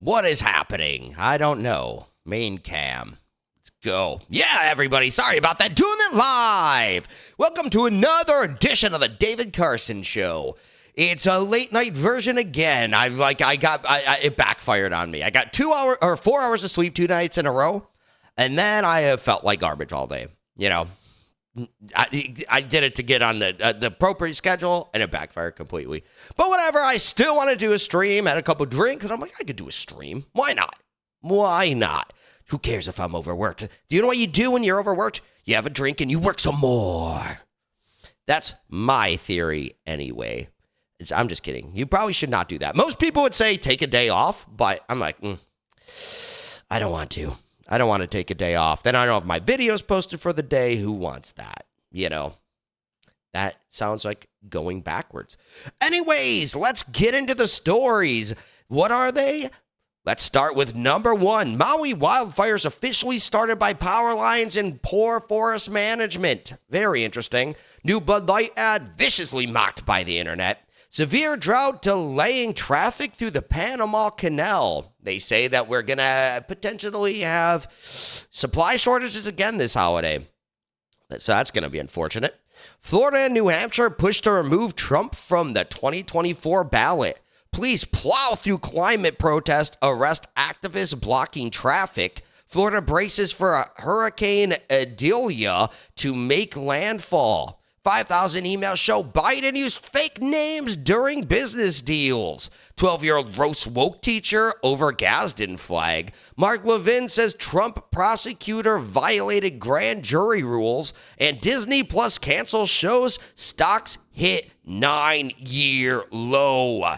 What is happening? I don't know. Main cam. Let's go. Yeah, everybody. Sorry about that. Doing it live. Welcome to another edition of the David Carson Show. It's a late night version again. It backfired on me. I got 4 hours of sleep 2 nights in a row, and then I have felt like garbage all day. You know, I did it to get on the appropriate schedule, and it backfired completely. But whatever, I still want to do a stream, had a couple drinks, and I'm like, I could do a stream. Why not? Why not? Who cares if I'm overworked? Do you know what you do when you're overworked? You have a drink and you work some more. That's my theory anyway. I'm just kidding. You probably should not do that. Most people would say take a day off, but I'm like, I don't want to. I don't want to take a day off. Then I don't have my videos posted for the day. Who wants that? You know, that sounds like going backwards. Anyways, let's get into the stories. What are they? Let's start with number one. Maui Wildfires officially started by Powerlines and poor forest management. Very interesting. New Bud Light ad viciously mocked by the internet. Severe drought delaying traffic through the Panama Canal. They say that we're going to potentially have supply shortages again this holiday. So that's going to be unfortunate. Florida and New Hampshire pushed to remove Trump from the 2024 ballot. Police plow through climate protest, arrest activists blocking traffic. Florida braces for a Hurricane Idalia to make landfall. 5,000 emails show Biden used fake names during business deals. 12-year-old roast woke teacher over Gadsden flag. Mark Levin says Trump prosecutor violated grand jury rules. And Disney Plus cancels shows. Stocks hit 9-year low.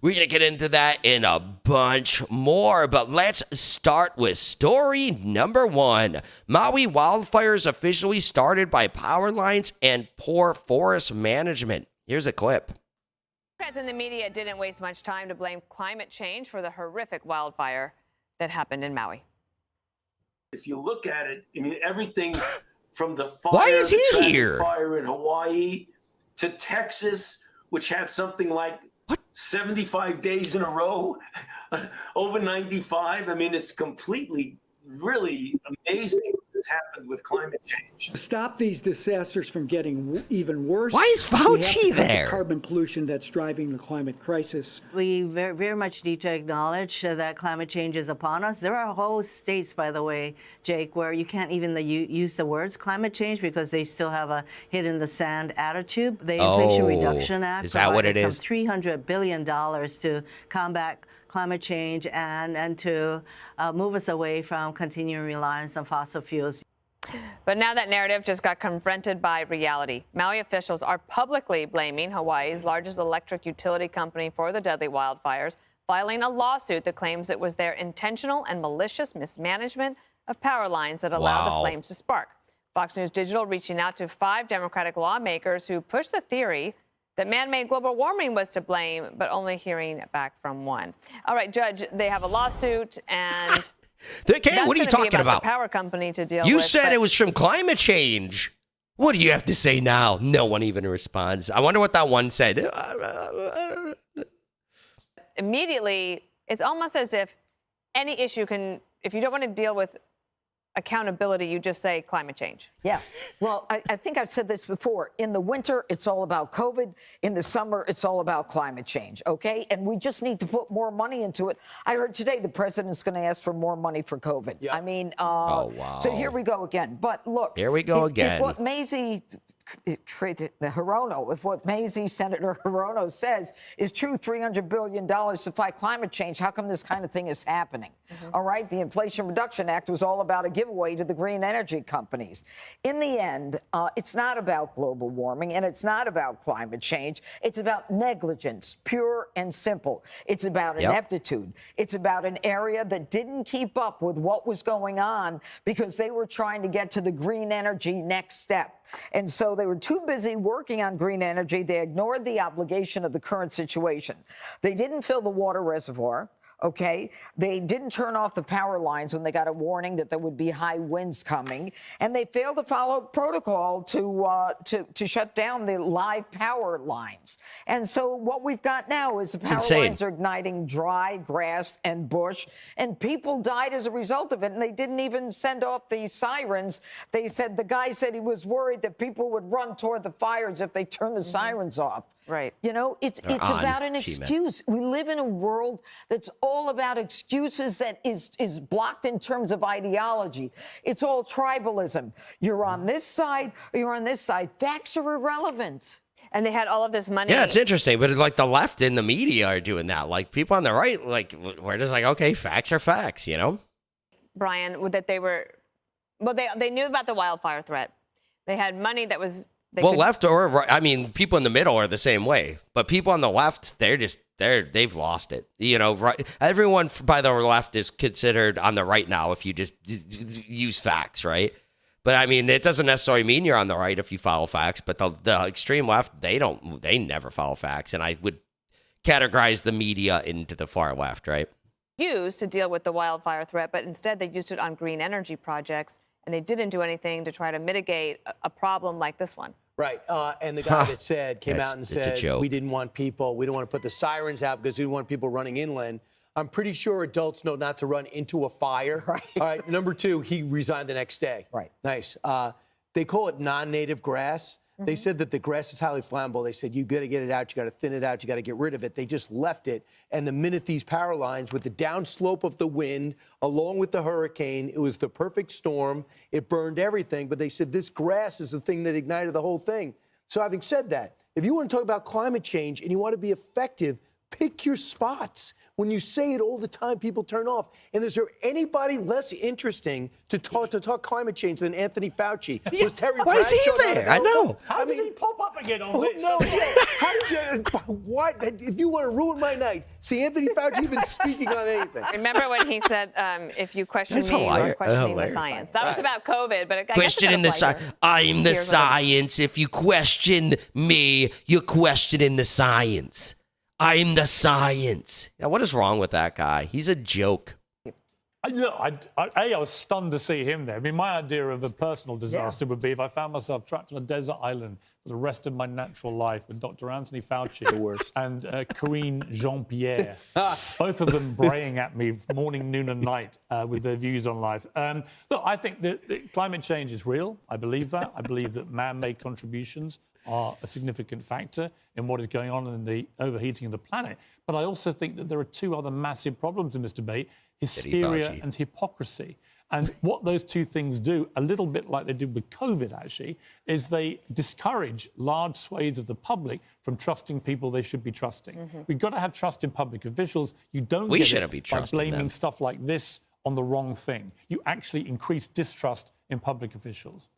We're going to get into that and a bunch more, but let's start with story number one. Maui wildfires officially started by Powerlines and poor forest management. Here's a clip. Democrats and the media didn't waste much time to blame climate change for the horrific wildfire that happened in Maui. If you look at it, I mean, everything from the fire, Why is he here? Fire in Hawaii to Texas, which had something like 75 days in a row, over 95. I mean, it's completely, really amazing what has happened with climate change. To stop these disasters from getting even worse. Why is Fauci there? The carbon pollution that's driving the climate crisis. We very, very much need to acknowledge that climate change is upon us. There are whole states, by the way, Jake, where you can't even use the words climate change because they still have a hit in the sand attitude. The Inflation Reduction Act is that what it is? Some $300 billion to combat climate change and to move us away from continuing reliance on fossil fuels. But now that narrative just got confronted by reality. Maui officials are publicly blaming Hawaii's largest electric utility company for the deadly wildfires, filing a lawsuit that claims it was their intentional and malicious mismanagement of power lines that allowed the flames to spark. Fox News Digital reaching out to 5 Democratic lawmakers who pushed the theory that man-made global warming was to blame, but only hearing back from one. All right, Judge, they have a lawsuit, and they can't. What are you talking about? The power company to deal you with. Said it was from climate change. What do you have to say now? No one even responds. I wonder what that one said. Immediately, it's almost as if any issue can, if you don't want to deal with accountability, you just say climate change. Yeah. Well, I think I've said this before. In the winter, it's all about COVID. In the summer, it's all about climate change. OK, and we just need to put more money into it. I heard today the president's going to ask for more money for COVID. Yep. I mean, oh, wow. So here we go again. But look, here we go again. If what Mazie, if what Mazie, Senator Hirono says is true, $300 billion to fight climate change, how come this kind of thing is happening? All right. The Inflation Reduction Act was all about a giveaway to the green energy companies. In the end, it's not about global warming and it's not about climate change. It's about negligence, pure and simple. It's about ineptitude. It's about an area that didn't keep up with what was going on because they were trying to get to the green energy next step. And so they were too busy working on green energy. They ignored the obligation of the current situation. They didn't fill the water reservoir. Okay, they didn't turn off the power lines when they got a warning that there would be high winds coming, and they failed to follow protocol to shut down the live power lines. And so what we've got now is the power lines are igniting dry grass and bush, and people died as a result of it. And they didn't even send off the sirens. They said the guy said he was worried that people would run toward the fires if they turned the sirens off. Right. You know, it's about an excuse. We live in a world that's all about excuses, that is blocked in terms of ideology. It's all tribalism. You're on this side or you're on this side. Facts are irrelevant. And they had all of this money. Yeah, it's interesting, but like the left and the media are doing that. Like people on the right, like we're just like, okay, facts are facts, you know? Brian, that they were, well, they knew about the wildfire threat. They had money that was. Left or right, I mean, people in the middle are the same way, but people on the left, they've lost it. You know, right? Everyone by the left is considered on the right now if you just use facts, right? But I mean, it doesn't necessarily mean you're on the right if you follow facts. But the extreme left, they never follow facts, and I would categorize the media into the far left, right? Used to deal with the wildfire threat, but instead they used it on green energy projects. And they didn't do anything to try to mitigate a problem like this one. Right. And the guy that came out and said, we don't want to put the sirens out because we don't want people running inland. I'm pretty sure adults know not to run into a fire. Right. All right. Number two, he resigned the next day. Right. Nice. They call it non-native grass. They said that the grass is highly flammable. They said, you got to get it out. You got to thin it out. You got to get rid of it. They just left it. And the minute these power lines, with the downslope of the wind, along with the hurricane, it was the perfect storm. It burned everything. But they said this grass is the thing that ignited the whole thing. So having said that, if you want to talk about climate change and you want to be effective, pick your spots. When you say it all the time, people turn off. And is there anybody less interesting to talk climate change than Anthony Fauci? Yeah, why is he there? I know. How did he pop up again on this? No, how did you, what? If you want to ruin my night, see Anthony Fauci even speaking on anything. Remember when he said, if you question me, you're questioning the science. That was about COVID, but I questioning the science. I'm the science. If you question me, you're questioning the science. I'm the science. Now, what is wrong with that guy? He's a joke. I was stunned to see him there. I mean, my idea of a personal disaster would be if I found myself trapped on a desert island for the rest of my natural life with Dr. Anthony Fauci and Karine Jean-Pierre, both of them braying at me morning, noon, and night with their views on life. Look, I think that climate change is real. I believe that. I believe that man-made contributions are a significant factor in what is going on in the overheating of the planet. But I also think that there are two other massive problems in this debate: hysteria and hypocrisy. And what those two things do, a little bit like they did with COVID, actually, is they discourage large swathes of the public from trusting people they should be trusting. We've got to have trust in public officials. You don't get it by blaming stuff like this on the wrong thing. You actually increase distrust in public officials.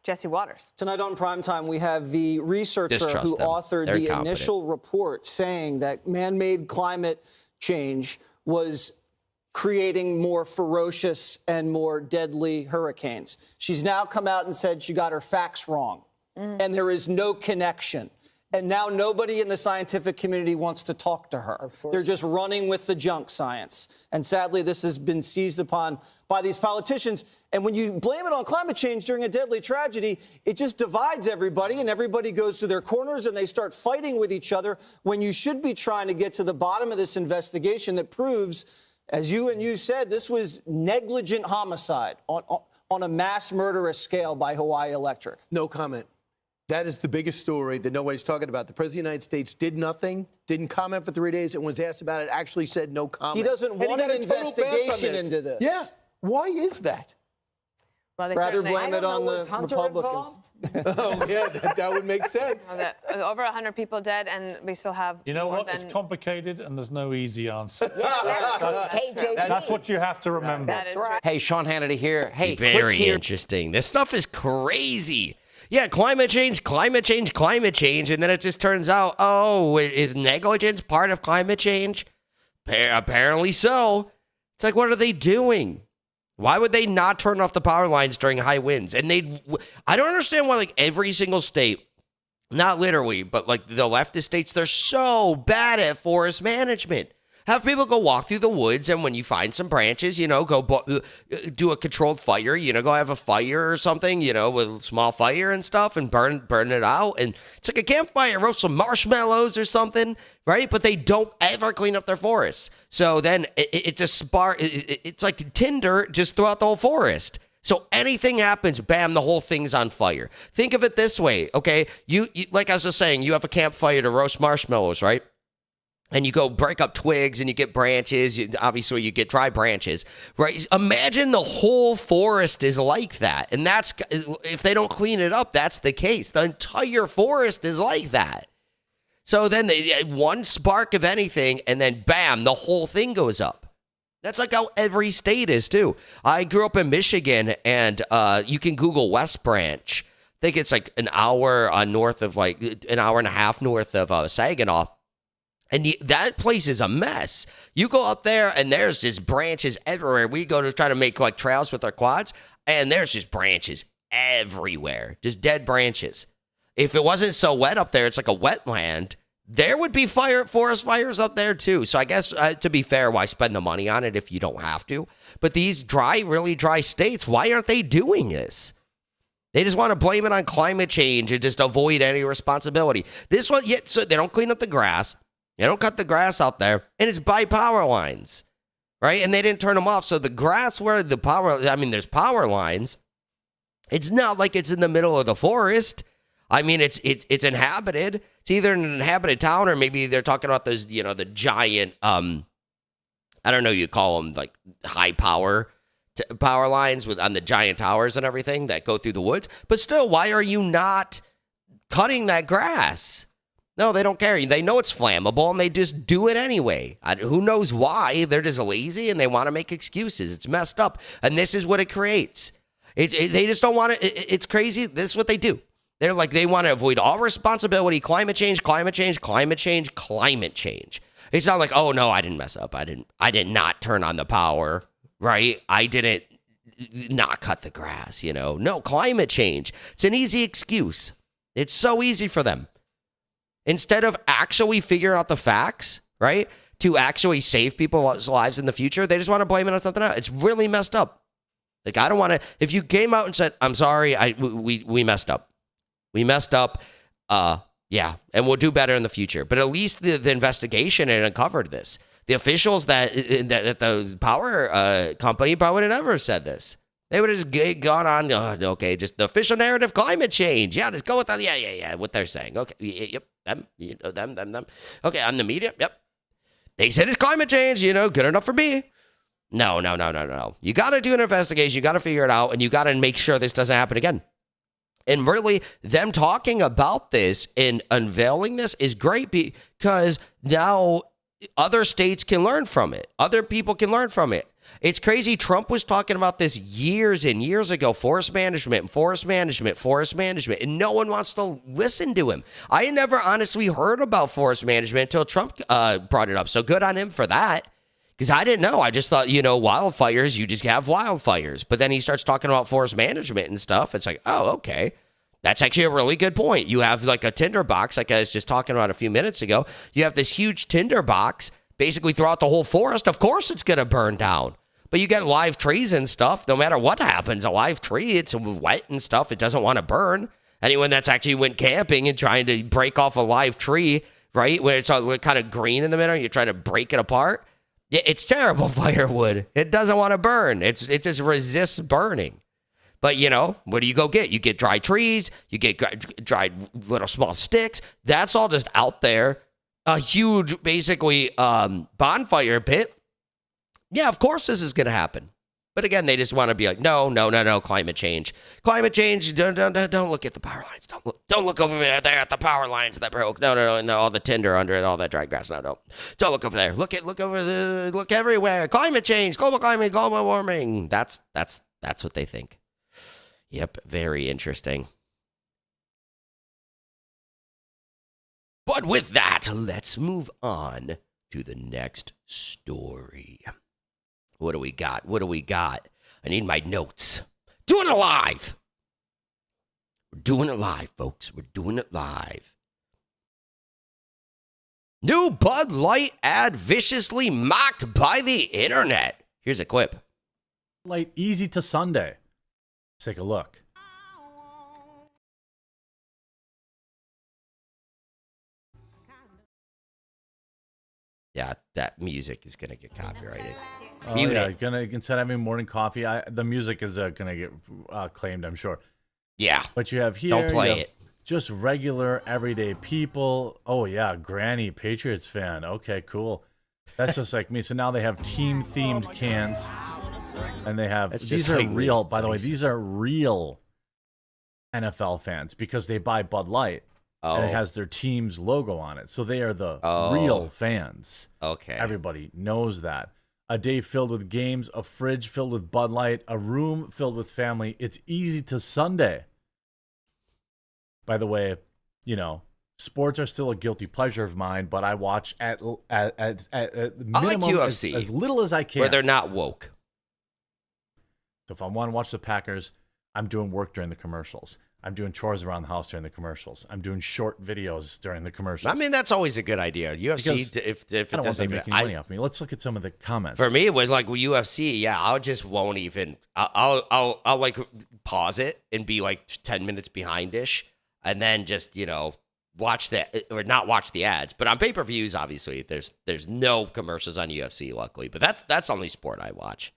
Jesse Waters. Tonight on Primetime, we have the researcher who authored the initial report saying that man-made climate change was creating more ferocious and more deadly hurricanes. She's now come out and said she got her facts wrong, and there is no connection. And now nobody in the scientific community wants to talk to her. They're just running with the junk science. And sadly, this has been seized upon by these politicians. And when you blame it on climate change during a deadly tragedy, it just divides everybody, and everybody goes to their corners and they start fighting with each other when you should be trying to get to the bottom of this investigation that proves, as you said, this was negligent homicide on a mass murderous scale by Hawaii Electric. No comment. That is the biggest story that nobody's talking about. The President of the United States did nothing, didn't comment for 3 days, and was asked about it, actually said no comment. He doesn't want an investigation into this. Yeah. Why is that? Well, rather blame it on the Republicans. Oh, yeah, that would make sense. Over 100 people dead, and we still have. You know what? It's complicated, and there's no easy answer. Hey, that's what you have to remember. That is right. Hey, Sean Hannity here. Hey, very interesting. This stuff is crazy. Yeah, climate change, and then it just turns out, oh, is negligence part of climate change? Apparently so. It's like, what are they doing? Why would they not turn off the power lines during high winds? And I don't understand why, like, every single state, not literally, but like the leftist states, they're so bad at forest management. Have people go walk through the woods, and when you find some branches, go do a controlled fire, go have a fire or something, with a small fire and stuff, and burn it out. And it's like a campfire, roast some marshmallows or something, right? But they don't ever clean up their forests. So then it just it's like tinder just throughout the whole forest. So anything happens, bam, the whole thing's on fire. Think of it this way, okay? You like I was just saying, you have a campfire to roast marshmallows, right? And you go break up twigs and you get branches. Obviously, you get dry branches, right? Imagine the whole forest is like that. And that's, if they don't clean it up, that's the case. The entire forest is like that. So then one spark of anything, and then bam, the whole thing goes up. That's like how every state is, too. I grew up in Michigan, and you can Google West Branch. I think it's like an hour north of, like, an hour and a half north of Saginaw. And that place is a mess. You go up there, and there's just branches everywhere. We go to try to make, like, trails with our quads, and there's just branches everywhere, just dead branches. If it wasn't so wet up there, it's like a wetland, there would be forest fires up there, too. So I guess, to be fair, why spend the money on it if you don't have to? But these really dry states, why aren't they doing this? They just want to blame it on climate change and just avoid any responsibility. This one, so they don't clean up the grass. They don't cut the grass out there, and it's by power lines, right? And they didn't turn them off. So the grass where there's power lines. It's not like it's in the middle of the forest. I mean, it's inhabited. It's either an inhabited town, or maybe they're talking about those, the giant, I don't know, you call them like high power lines on the giant towers and everything that go through the woods. But still, why are you not cutting that grass? No, they don't care. They know it's flammable, and they just do it anyway. Who knows why? They're just lazy, and they want to make excuses. It's messed up, and this is what it creates. They just don't want to. It's crazy. This is what they do. They're like, they want to avoid all responsibility. Climate change, climate change, climate change, climate change. It's not like, oh no, I didn't mess up. I did not turn on the power, right? I didn't not cut the grass. No, climate change. It's an easy excuse. It's so easy for them. Instead of actually figuring out the facts, right, to actually save people's lives in the future, they just want to blame it on something else. It's really messed up. Like, I don't want to, if you came out and said, I'm sorry, we messed up. We messed up, yeah, and we'll do better in the future. But at least the investigation had uncovered this. The officials that the power company probably would have never said this. They would have just gone on, okay, just the official narrative, climate change. Yeah, just go with that. Yeah, what they're saying. Okay, yep, them. Okay, on the media, yep. They said it's climate change, good enough for me. No. You got to do an investigation. You got to figure it out, and you got to make sure this doesn't happen again. And really, them talking about this and unveiling this is great because now other states can learn from it. Other people can learn from it. It's crazy. Trump was talking about this years and years ago, forest management, and no one wants to listen to him. I never honestly heard about forest management until Trump brought it up. So good on him for that, because I didn't know. I just thought, wildfires, you just have wildfires. But then he starts talking about forest management and stuff. It's like, oh, okay. That's actually a really good point. You have like a tinder box, like I was just talking about a few minutes ago. You have this huge tinder box basically throughout the whole forest. Of course it's going to burn down. But you get live trees and stuff. No matter what happens, a live tree, it's wet and stuff. It doesn't want to burn. Anyone that's actually went camping and trying to break off a live tree, right, where it's kind of green in the middle, you're trying to break it apart. It's terrible firewood. It doesn't want to burn. It just resists burning. But, what do you go get? You get dry trees. You get dried little small sticks. That's all just out there. A huge, basically, bonfire pit. Yeah, of course this is going to happen. But again, they just want to be like, no, climate change. Climate change, don't look at the power lines. Don't look over there at the power lines that broke. No, all the tinder under it, all that dry grass. No, don't look over there. Look everywhere. Climate change, global climate, global warming. That's what they think. Yep, very interesting. But with that, let's move on to the next story. What do we got? I need my notes. Doing it live. We're doing it live, folks. We're doing it live. New Bud Light ad viciously mocked by the internet. Here's a clip. Light easy to Sunday. Let's take a look. Yeah, that music is going to get copyrighted. Oh, Mute yeah, it. instead of having morning coffee, the music is gonna get claimed, I'm sure. Yeah. But you have here, Don't play you have it. just regular, everyday people. Oh yeah, Granny, Patriots fan. Okay, cool. That's just like me. So now they have team-themed cans, and they have these are real. By the way, these are real NFL fans because they buy Bud Light. And it has their team's logo on it. So they are the real fans. Okay. Everybody knows that. A day filled with games, a fridge filled with Bud Light, a room filled with family. It's easy to Sunday. By the way, you know, sports are still a guilty pleasure of mine, but I watch at minimum I like UFC, as little as I can. where they're not woke. So if I want to watch the Packers, I'm doing work during the commercials. I'm doing chores around the house during the commercials. I'm doing short videos during the commercials. I mean, that's always a good idea. UFC, if it I don't want doesn't them even, making money off me. Let's look at some of the comments. For me, with like UFC, yeah, I just won't even. I'll like pause it and be like 10 minutes behind-ish, and then just watch that or not watch the ads. But on pay-per-views, obviously, there's no commercials on UFC, luckily. But that's only sport I watch.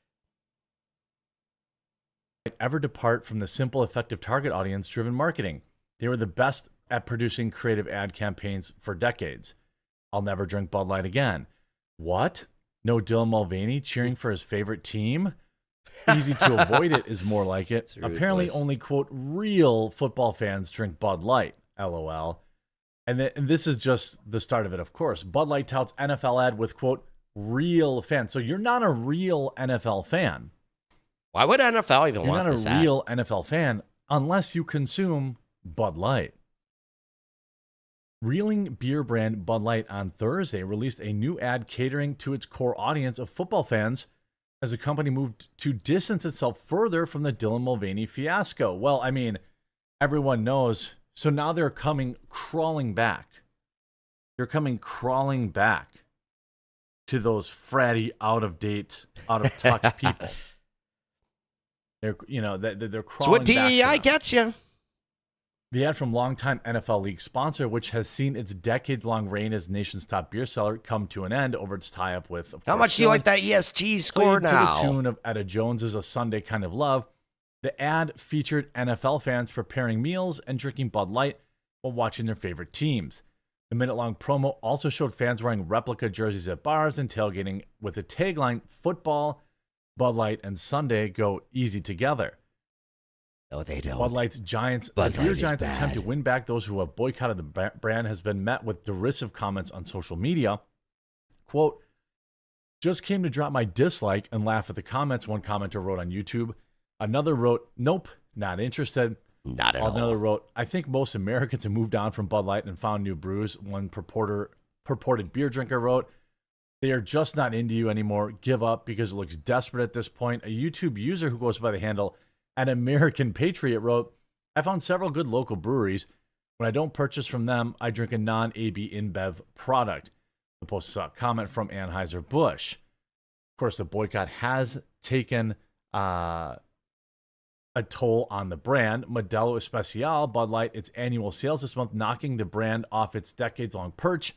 Ever depart from the simple, effective target audience-driven marketing. They were the best at producing creative ad campaigns for decades. I'll never drink Bud Light again. What? No Dylan Mulvaney cheering for his favorite team? Easy to avoid it is more like it. Apparently only, quote, real football fans drink Bud Light, LOL. And this is just the start of it, of course. Bud Light touts NFL ad with, quote, real fans. So you're not a real NFL fan. Why would NFL even want this ad? You're not a real NFL fan unless you consume Bud Light. Reeling beer brand Bud Light on Thursday released a new ad catering to its core audience of football fans as the company moved to distance itself further from the Dylan Mulvaney fiasco. Well, I mean, everyone knows. So now they're coming crawling back. They're coming crawling back to those fratty, out-of-date, out-of-touch people. They're crawling. It's what DEI back gets you. The ad from longtime NFL league sponsor, which has seen its decades-long reign as the nation's top beer seller, come to an end over its tie-up with. How much do you like that ESG score now? To the tune of Etta Jones's "A Sunday Kind of Love." The ad featured NFL fans preparing meals and drinking Bud Light while watching their favorite teams. The minute-long promo also showed fans wearing replica jerseys at bars and tailgating with the tagline, "Football, Bud Light, and Sunday go easy together." No, they don't. Bud Light's Giants, Bud the beer Light is Giants' bad. attempt to win back those who have boycotted the brand has been met with derisive comments on social media. Quote, "Just came to drop my dislike and laugh at the comments," one commenter wrote on YouTube. Another wrote, "Nope, not interested." Not at all. Another wrote, "I think most Americans have moved on from Bud Light and found new brews." One purported beer drinker wrote, "They are just not into you anymore. Give up because it looks desperate at this point." A YouTube user who goes by the handle An American Patriot wrote, "I found several good local breweries. When I don't purchase from them, I drink a non-AB InBev product." The post saw a comment from Anheuser-Busch. Of course, the boycott has taken a toll on the brand. Modelo Especial, Bud Light, its annual sales this month, knocking the brand off its decades-long perch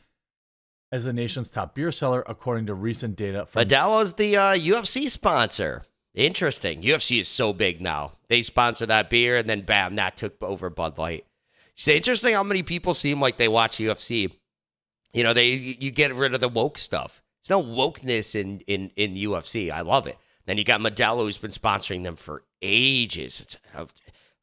as the nation's top beer seller, according to recent data from Modelo's the UFC sponsor. Interesting. UFC is so big now. They sponsor that beer, and then bam, that took over Bud Light. It's interesting how many people seem like they watch UFC. You get rid of the woke stuff. There's no wokeness in UFC. I love it. Then you got Modelo, who's been sponsoring them for ages. It's a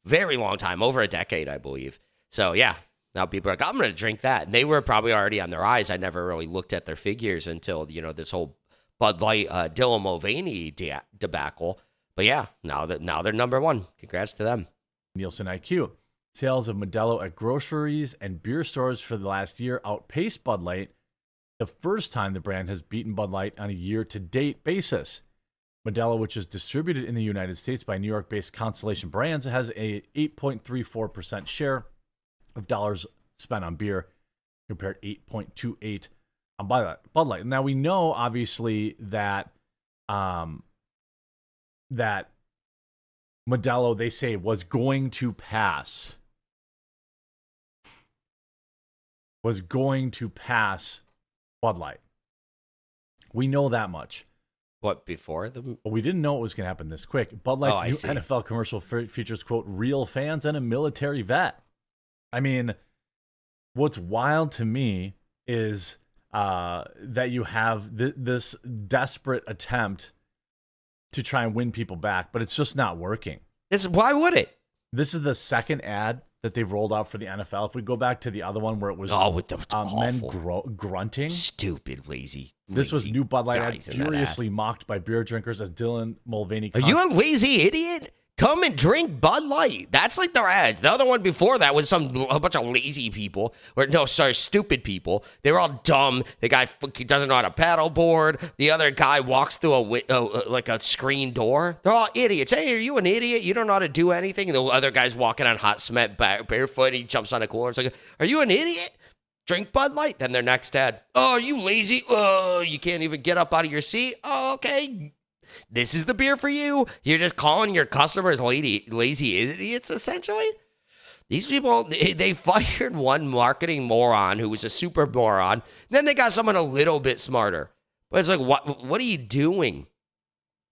very long time, over a decade, I believe. So, yeah, now people are like, I'm going to drink that. And they were probably already on their eyes. I never really looked at their figures until, this whole Bud Light, Dylan Mulvaney debacle. But, yeah, now they're number one. Congrats to them. Nielsen IQ. Sales of Modelo at groceries and beer stores for the last year outpaced Bud Light, the first time the brand has beaten Bud Light on a year-to-date basis. Modelo, which is distributed in the United States by New York-based Constellation Brands, has a 8.34% share of dollars spent on beer, compared 8.28 on Bud Light. Now we know obviously that that Modelo, they say, was going to pass. Bud Light. We know that much. What, before the? But we didn't know it was going to happen this quick. Bud Light's new NFL commercial features, quote, real fans and a military vet. I mean, what's wild to me is that you have this desperate attempt to try and win people back, but it's just not working. Why would it? This is the second ad that they've rolled out for the NFL. If we go back to the other one where it was with the men grunting. Stupid, lazy. This was new Bud Light ad, furiously mocked by beer drinkers as Dylan Mulvaney. Are you a lazy idiot? Come and drink Bud Light. That's like their ads. The other one before that was a bunch of lazy people. Stupid people. They were all dumb. The guy doesn't know how to paddleboard. The other guy walks through a screen door. They're all idiots. Hey, are you an idiot? You don't know how to do anything. And the other guy's walking on hot cement barefoot. He jumps on a cooler. It's like, are you an idiot? Drink Bud Light. Then their next ad. Oh, are you lazy? Oh, you can't even get up out of your seat? Oh, okay. This is the beer for you. You're just calling your customers lazy idiots, essentially. These people, they fired one marketing moron who was a super moron. Then they got someone a little bit smarter. But it's like, what are you doing?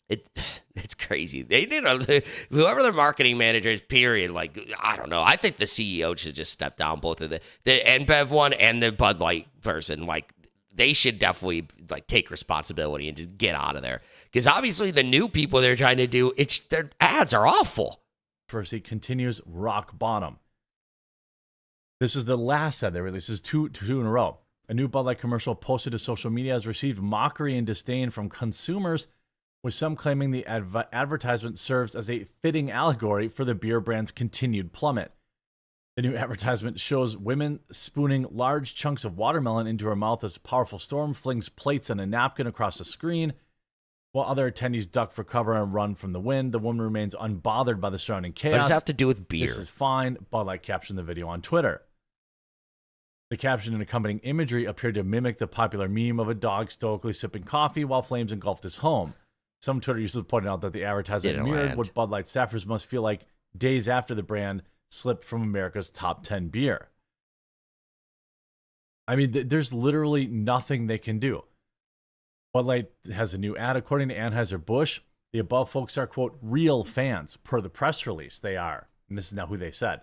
It's crazy. They did whoever their marketing manager is, period. Like, I don't know. I think the CEO should just step down, both of the NBev one and the Bud Light person. Like, they should definitely take responsibility and just get out of there. Because obviously the new people they're trying to do, their ads are awful. First, it continues rock bottom. This is the last ad they released. This is two in a row. A new Bud Light commercial posted to social media has received mockery and disdain from consumers, with some claiming the advertisement serves as a fitting allegory for the beer brand's continued plummet. The new advertisement shows women spooning large chunks of watermelon into her mouth as a powerful storm flings plates and a napkin across the screen. While other attendees duck for cover and run from the wind, the woman remains unbothered by the surrounding chaos. What does that have to do with beer? This is fine. Bud Light captioned the video on Twitter. The caption and accompanying imagery appeared to mimic the popular meme of a dog stoically sipping coffee while flames engulfed his home. Some Twitter users pointed out that the advertisement mirrored what Bud Light staffers must feel like days after the brand slipped from America's top 10 beer. I mean, there's literally nothing they can do. Bud Light has a new ad. According to Anheuser-Busch, the above folks are, quote, real fans. Per the press release, they are. And this is now who they said.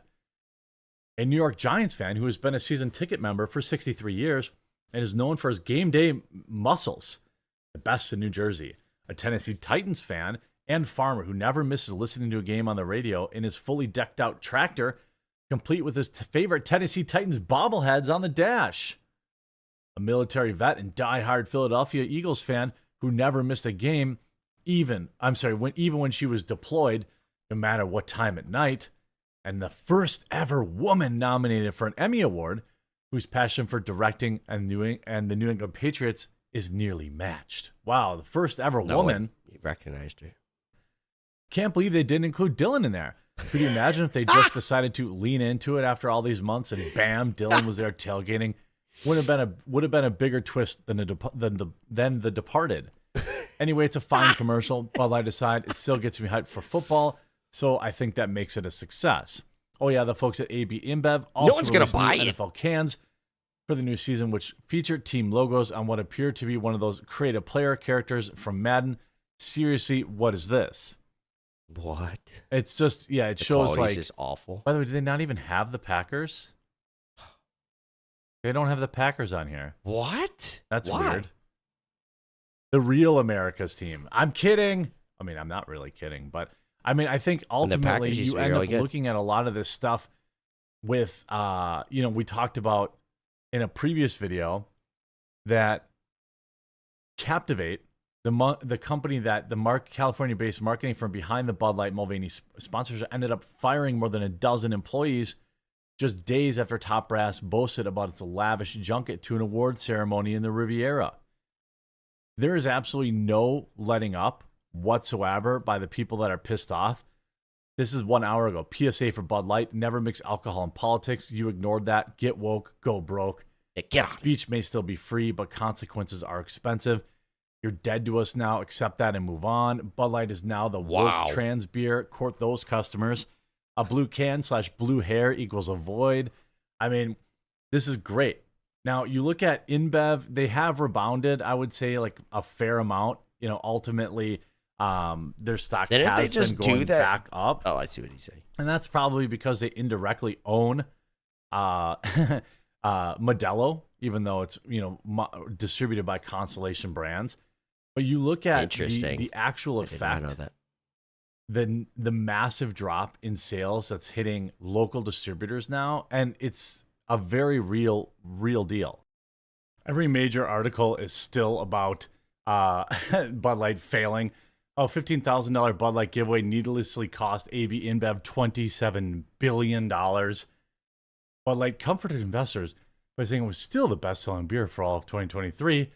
A New York Giants fan who has been a season ticket member for 63 years and is known for his game day muscles, the best in New Jersey. A Tennessee Titans fan and farmer who never misses listening to a game on the radio in his fully decked out tractor, complete with his favorite Tennessee Titans bobbleheads on the dash. A military vet and diehard Philadelphia Eagles fan who never missed a game, even when she was deployed, no matter what time at night. And the first ever woman nominated for an Emmy Award, whose passion for directing and the New England Patriots is nearly matched. Wow, the first ever woman. You recognized her. Can't believe they didn't include Dylan in there. Could you imagine if they just decided to lean into it after all these months and bam, Dylan was there tailgating? Would have been a bigger twist than The Departed. Anyway, it's a fine commercial. Bud Light aside, it still gets me hyped for football, so I think that makes it a success. Oh yeah, the folks at AB InBev also no one's gonna buy NFL cans for the new season, which featured team logos on what appeared to be one of those creative player characters from Madden. Seriously, what is this? What? It's just, yeah, it shows like just awful. By the way, do they not even have the Packers? They don't have the Packers on here. What? That's weird. The real America's team. I'm kidding. I mean, I'm not really kidding, but I mean, I think ultimately you end up looking at a lot of this stuff with, we talked about in a previous video that Captivate, the company that the California-based marketing firm behind the Bud Light Mulvaney sponsorship, ended up firing more than a dozen employees just days after Top Brass boasted about its lavish junket to an award ceremony in the Riviera. There is absolutely no letting up whatsoever by the people that are pissed off. This is 1 hour ago. PSA for Bud Light: never mix alcohol and politics. You ignored that. Get woke. Go broke. Get on. Speech may still be free, but consequences are expensive. You're dead to us now. Accept that and move on. Bud Light is now the woke trans beer. Court those customers. A blue can / blue hair equals a void. I mean, this is great. Now, you look at InBev, they have rebounded, I would say, like a fair amount. You know, ultimately, their stock has been going back up. Oh, I see what he's saying. And that's probably because they indirectly own Modelo, even though it's, you know, distributed by Constellation Brands. But you look at the actual effect. I know that. The massive drop in sales that's hitting local distributors now, and it's a very real deal. Every major article is still about Bud Light failing. Oh, $15,000 Bud Light giveaway needlessly cost AB InBev $27 billion. Bud Light comforted investors by saying it was still the best-selling beer for all of 2023.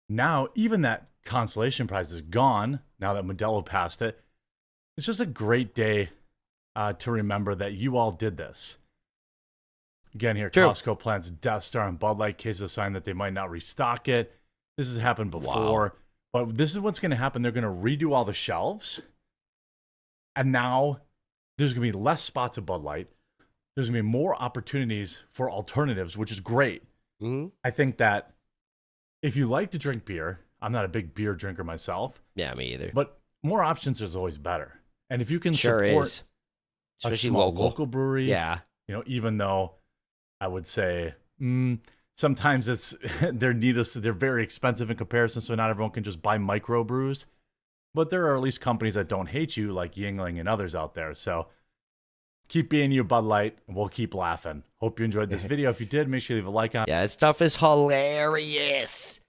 Now, even that consolation prize is gone now that Modelo passed it. It's just a great day to remember that you all did this. Again, here, Costco plans Death Star on Bud Light. Case is a sign that they might not restock it. This has happened before. But this is what's going to happen. They're going to redo all the shelves. And now there's going to be less spots of Bud Light. There's going to be more opportunities for alternatives, which is great. Mm-hmm. I think that if you like to drink beer, I'm not a big beer drinker myself. Yeah, me either. But more options is always better. And if you can support a small local brewery, you know, even though I would say sometimes it's they're very expensive in comparison, so not everyone can just buy micro brews. But there are at least companies that don't hate you, like Yuengling and others out there. So keep being you, Bud Light, and we'll keep laughing. Hope you enjoyed this video. If you did, make sure you leave a like on it. Yeah, this stuff is hilarious.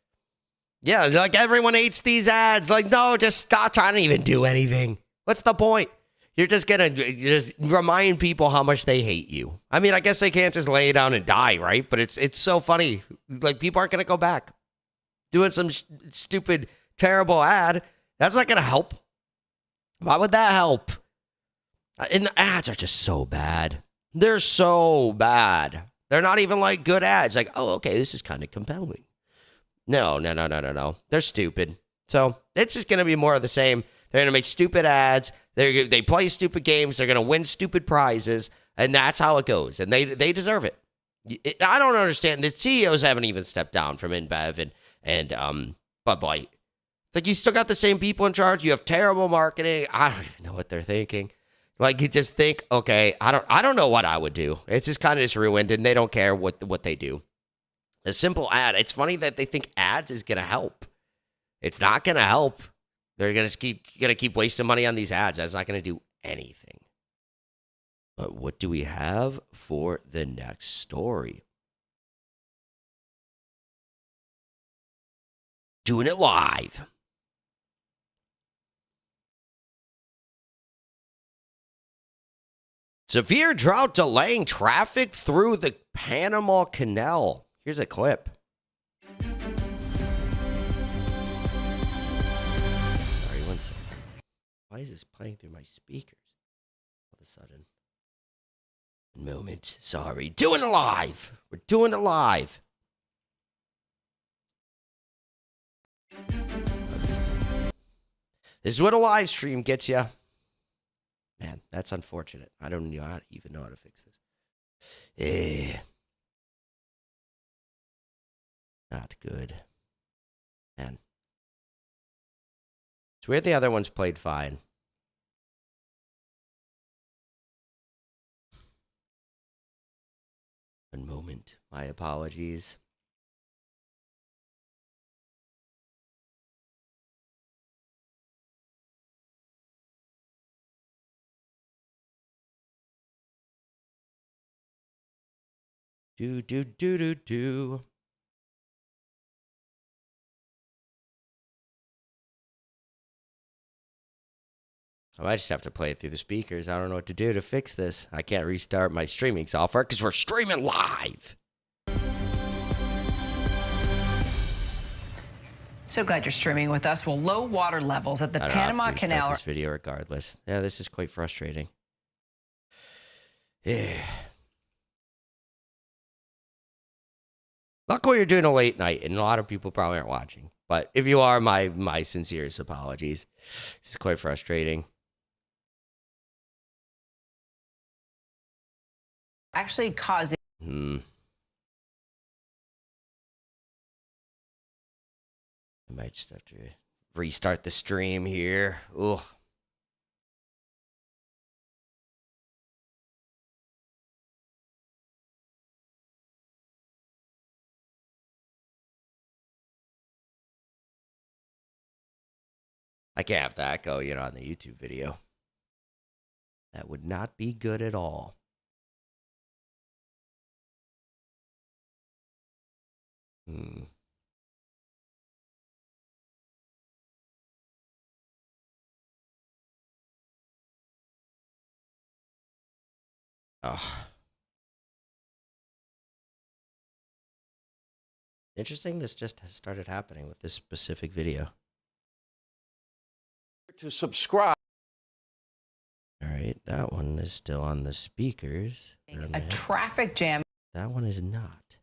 Yeah, like everyone hates these ads. Like, no, just stop trying to even do anything. What's the point? You're just going to just remind people how much they hate you. I mean, I guess they can't just lay down and die, right? But it's so funny. Like, people aren't going to go back. Doing some stupid, terrible ad, that's not going to help. Why would that help? And the ads are just so bad. They're so bad. They're not even like good ads. Like, oh, okay, this is kind of compelling. No. They're stupid. So it's just going to be more of the same. They're going to make stupid ads. They play stupid games. They're going to win stupid prizes. And that's how it goes. And they deserve it. I don't understand. The CEOs haven't even stepped down from InBev and Bud Light. It's like you still got the same people in charge. You have terrible marketing. I don't even know what they're thinking. Like, you just think, okay, I don't know what I would do. It's just kind of just ruined, and they don't care what they do. A simple ad. It's funny that they think ads is going to help. It's not going to help. They're going to keep wasting money on these ads. That's not going to do anything. But what do we have for the next story? Doing it live. Severe drought delaying traffic through the Panama Canal. Here's a clip. Sorry, one second. Why is this playing through my speakers all of a sudden? Moment. Sorry. Doing it live. We're doing it live. This is what a live stream gets you. Man, that's unfortunate. I don't even know how to fix this. Not good. Man. It's weird the other ones played fine. One moment. My apologies. Do. I might just have to play it through the speakers. I don't know what to do to fix this. I can't restart my streaming software because we're streaming live. So glad you're streaming with us. Well, low water levels at the Panama Canal. This video regardless. Yeah, this is quite frustrating. Yeah. Luckily, you're doing a late night, and a lot of people probably aren't watching. But if you are, my sincerest apologies. It's quite frustrating. Actually causing. I might just have to restart the stream here. Ugh. I can't have that go, on the YouTube video. That would not be good at all. Oh. Interesting, this just has started happening with this specific video. To subscribe. All right, that one is still on the speakers. A traffic jam. That one is not.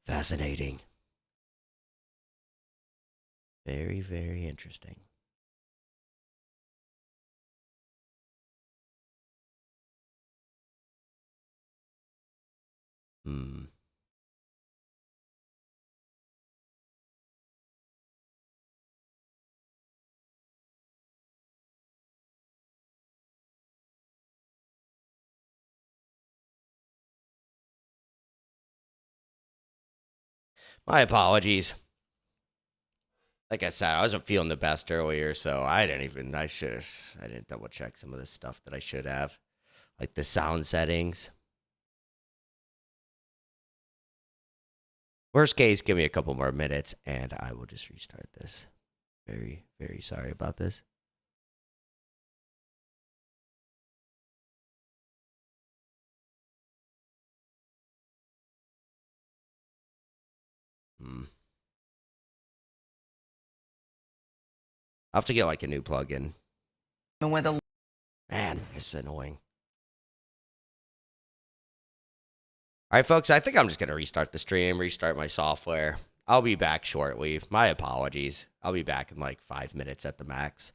Fascinating. Very, very interesting. My apologies. Like I said, I wasn't feeling the best earlier, so I didn't double check some of the stuff that I should have. Like the sound settings. Worst case, give me a couple more minutes and I will just restart this. Very, very sorry about this. I'll have to get like a new plugin. Man, it's annoying. All right, folks, I think I'm just going to restart the stream, restart my software. I'll be back shortly. My apologies. I'll be back in like 5 minutes at the max.